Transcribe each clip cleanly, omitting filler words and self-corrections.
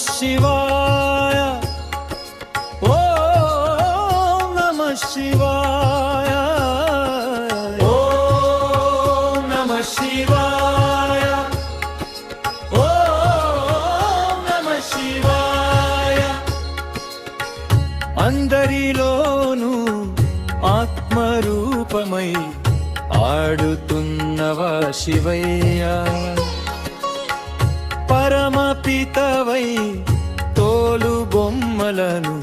శివాయ ఓం నమః శివాయ ఓం నమః శివాయ ఓం నమః శివాయ. అందరిలోనూ ఆత్మరూపమై ఆడుతున్నవా శివయ్య, పరమపితవై తోలు బొమ్మలను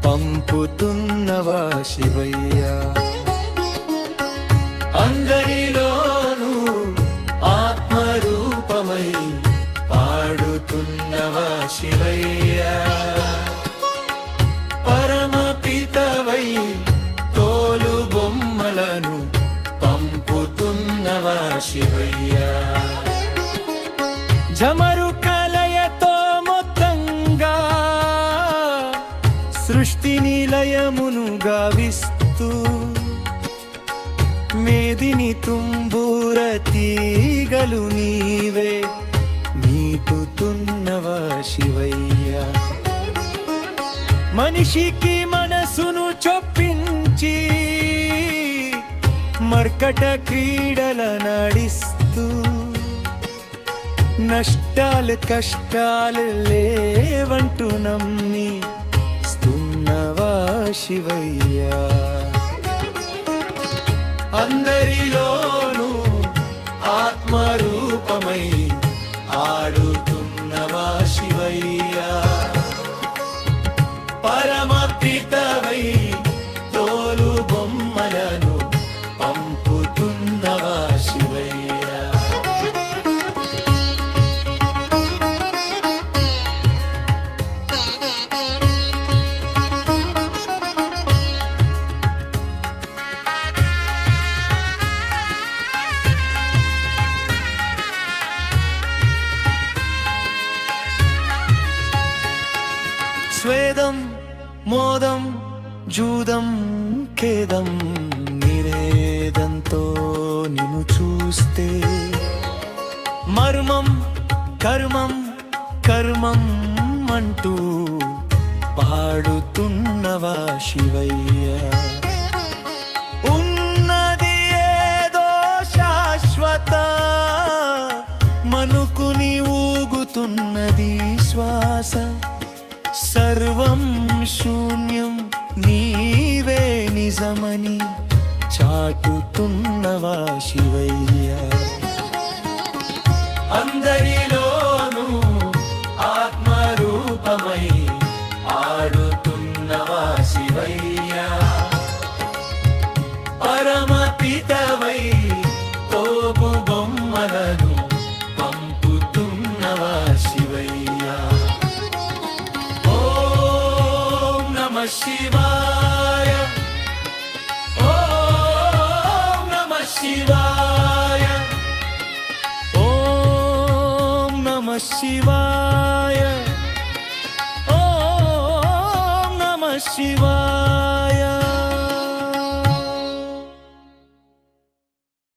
పంపుతున్నవా శివయ్య. అందరిలోనూ ఆత్మరూపమై పాడుతున్నవా శివయ్య, పరమపితవై తోలు బొమ్మలను పంపుతున్నవా శివయ్య. జమరు కలయతో మొత్తంగా సృష్టిని లయమును గావిస్తూ మేదిని తుంబూర తీగలు నీవే మీటుతున్నవా శివయ్య. మనిషికి మనసును చొప్పించి మర్కట క్రీడల నడిస్తూ నష్టాలు కష్టాలు లేవంటూ నమ్మి స్తున్నవా శివయ్య. అందరిలోనూ ఆత్మరూపమై ఆడుతున్నవా శివయ్య, పరమపితవై తోలు బొమ్మలను పంపుతున్నవా శివయ్య. స్వేదం మోదం జూదం ఖేదం నిరేదంతో నిన్ను చూస్తే మర్మం కర్మం కర్మం అంటూ పాడుతున్నవా శివయ్య. ఉన్నది ఏదో శాశ్వత మనుకుని ఊగుతున్నది శ్వాస, సర్వం శూన్యం నీవే నిజమని చాటుతున్నవా శివయ్య. అందరిలోనూ ఆత్మరూపమై ఆడుతున్నవా శివయ్య, పరమపితవై తోపు బొమ్మలను పంపుతున్నవా శివయ్య. శివాయ ఓం నమః శివాయ ఓం నమః శివాయ.